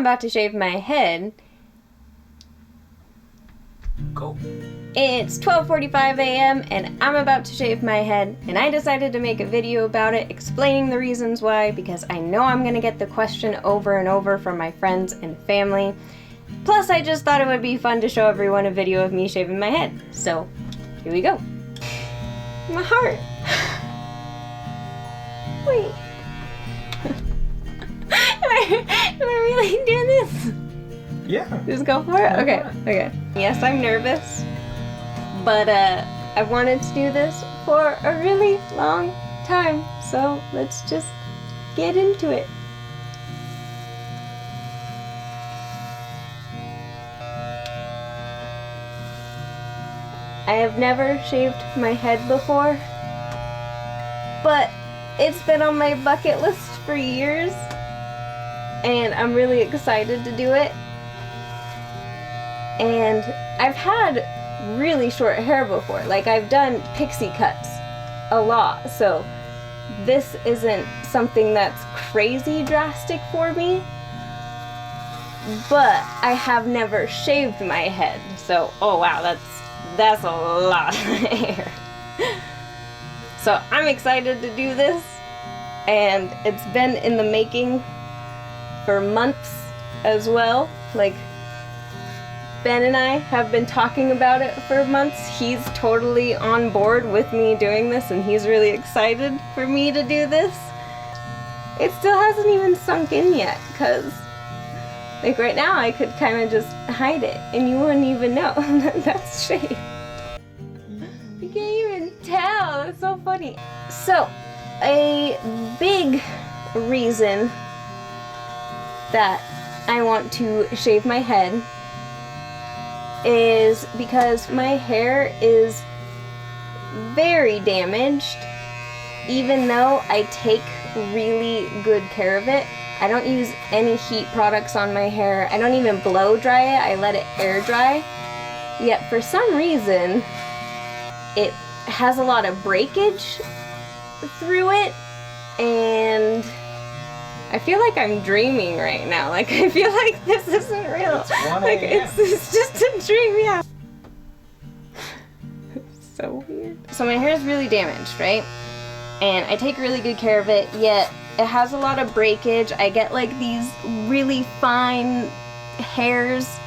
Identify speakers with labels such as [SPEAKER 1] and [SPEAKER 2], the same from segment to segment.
[SPEAKER 1] I'm about to shave my head.
[SPEAKER 2] Go.
[SPEAKER 1] It's 12:45 a.m. and I'm about to shave my head, and I decided to make a video about it explaining the reasons why, because I know I'm gonna get the question over and over from my friends and family. Plus, I just thought it would be fun to show everyone a video of me shaving my head. So, here we go. My heart. Wait. Am I really doing this?
[SPEAKER 2] Yeah.
[SPEAKER 1] Just go for it? Okay. Yes, I'm nervous. But I wanted to do this for a really long time. So let's just get into it. I have never shaved my head before, but it's been on my bucket list for years, and I'm really excited to do it. And I've had really short hair before, like I've done pixie cuts a lot, so this isn't something that's crazy drastic for me, but I have never shaved my head, so oh wow, that's a lot of hair. So I'm excited to do this, and it's been in the making for months as well. Like, Ben and I have been talking about it for months. He's totally on board with me doing this, and he's really excited for me to do this. It still hasn't even sunk in yet, because like right now I could kind of just hide it and you wouldn't even know that that's shaved. You can't even tell. It's so funny. So, a big reason that I want to shave my head is because my hair is very damaged. Even though I take really good care of it, I don't use any heat products on my hair. I don't even blow dry it. I let it air dry. Yet for some reason, it has a lot of breakage through it, and I feel like I'm dreaming right now. Like, I feel like this isn't real.
[SPEAKER 2] It's 1
[SPEAKER 1] like
[SPEAKER 2] a.m.
[SPEAKER 1] it's just a dream, yeah. It's so weird. So my hair is really damaged, right? And I take really good care of it, yet it has a lot of breakage. I get like these really fine hairs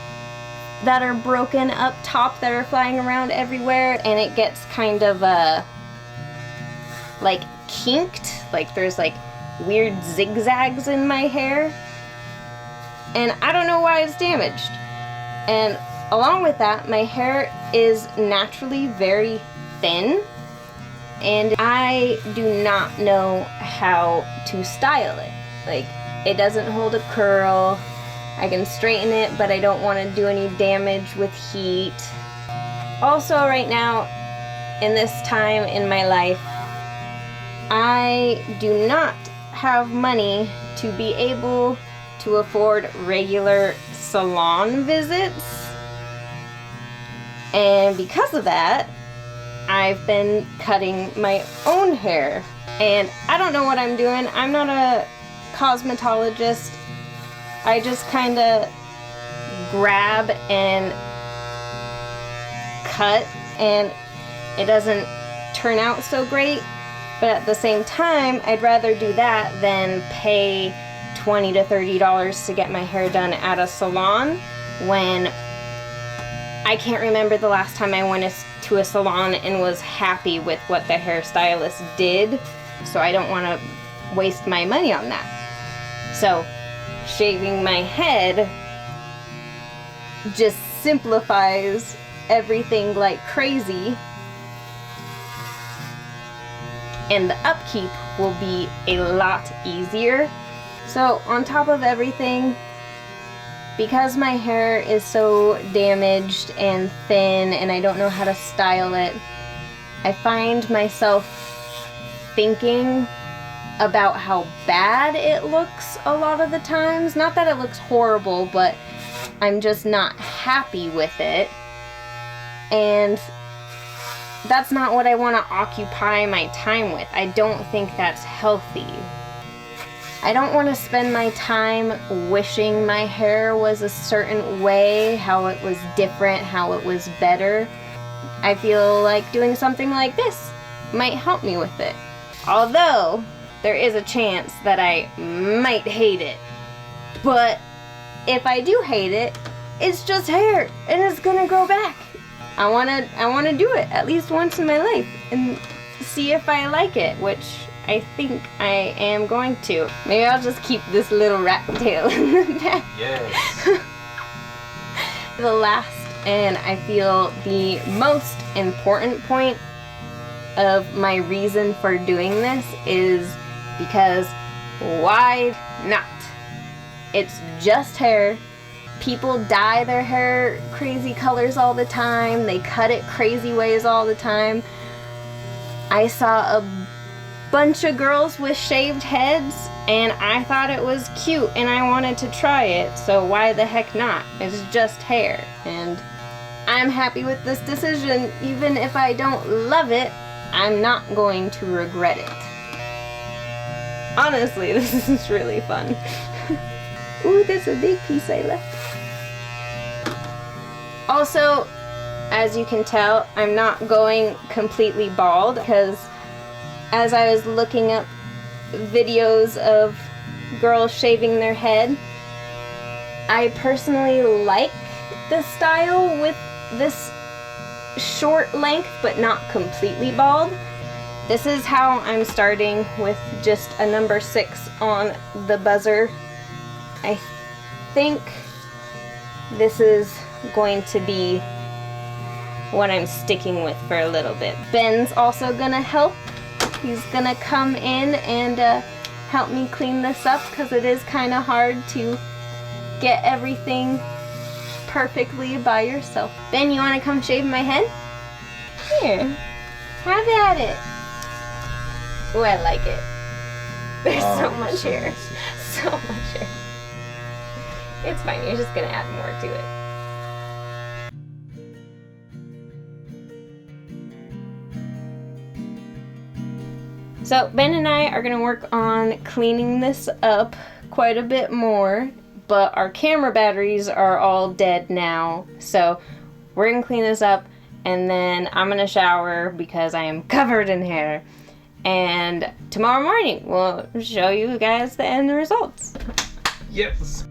[SPEAKER 1] that are broken up top that are flying around everywhere, and it gets kind of like kinked. Like there's like weird zigzags in my hair, and I don't know why it's damaged. And along with that, my hair is naturally very thin, and I do not know how to style it. Like, it doesn't hold a curl. I can straighten it, but I don't want to do any damage with heat. Also, right now, in this time in my life, I do not have money to be able to afford regular salon visits, and because of that, I've been cutting my own hair. And I don't know what I'm doing. I'm not a cosmetologist. I just kind of grab and cut, and it doesn't turn out so great. But at the same time, I'd rather do that than pay $20 to $30 to get my hair done at a salon, when I can't remember the last time I went to a salon and was happy with what the hairstylist did. So I don't want to waste my money on that. So shaving my head just simplifies everything like crazy, and the upkeep will be a lot easier. So on top of everything, because my hair is so damaged and thin and I don't know how to style it, I find myself thinking about how bad it looks a lot of the times. Not that it looks horrible, but I'm just not happy with it. And that's not what I want to occupy my time with. I don't think that's healthy. I don't want to spend my time wishing my hair was a certain way, how it was different, how it was better. I feel like doing something like this might help me with it. Although, there is a chance that I might hate it. But if I do hate it, it's just hair and it's gonna grow back. I wanna do it at least once in my life and see if I like it, which I think I am going to. Maybe I'll just keep this little rat tail in the back.
[SPEAKER 2] Yes.
[SPEAKER 1] The last and I feel the most important point of my reason for doing this is because why not? It's just hair. People dye their hair crazy colors all the time. They cut it crazy ways all the time. I saw a bunch of girls with shaved heads and I thought it was cute and I wanted to try it, so why the heck not? It's just hair and I'm happy with this decision. Even if I don't love it, I'm not going to regret it. Honestly, this is really fun. Ooh, there's a big piece I left. Also, as you can tell, I'm not going completely bald because as I was looking up videos of girls shaving their head, I personally like the style with this short length but not completely bald. This is how I'm starting with just a number 6 on the buzzer. I think this is going to be what I'm sticking with for a little bit. Ben's also gonna help. He's gonna come in and help me clean this up because it is kind of hard to get everything perfectly by yourself. Ben, you want to come shave my head? Here, have at it. Oh, I like it. There's so much hair.
[SPEAKER 2] Nice.
[SPEAKER 1] So much hair. It's fine, you're just gonna add more to it. So Ben and I are gonna work on cleaning this up quite a bit more, but our camera batteries are all dead now, so we're gonna clean this up and then I'm gonna shower because I am covered in hair. And tomorrow morning we'll show you guys the end results.
[SPEAKER 2] Yes.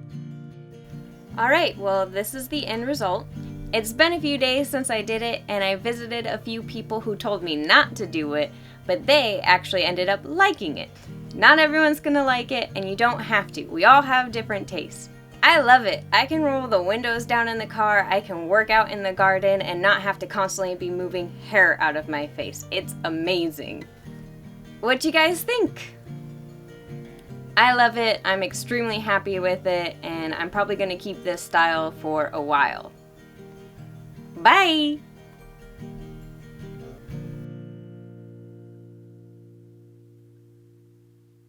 [SPEAKER 1] Alright, well this is the end result. It's been a few days since I did it and I visited a few people who told me not to do it, but they actually ended up liking it. Not everyone's gonna like it and you don't have to. We all have different tastes. I love it. I can roll the windows down in the car, I can work out in the garden and not have to constantly be moving hair out of my face. It's amazing. What you guys think? I love it, I'm extremely happy with it, and I'm probably gonna keep this style for a while. Bye!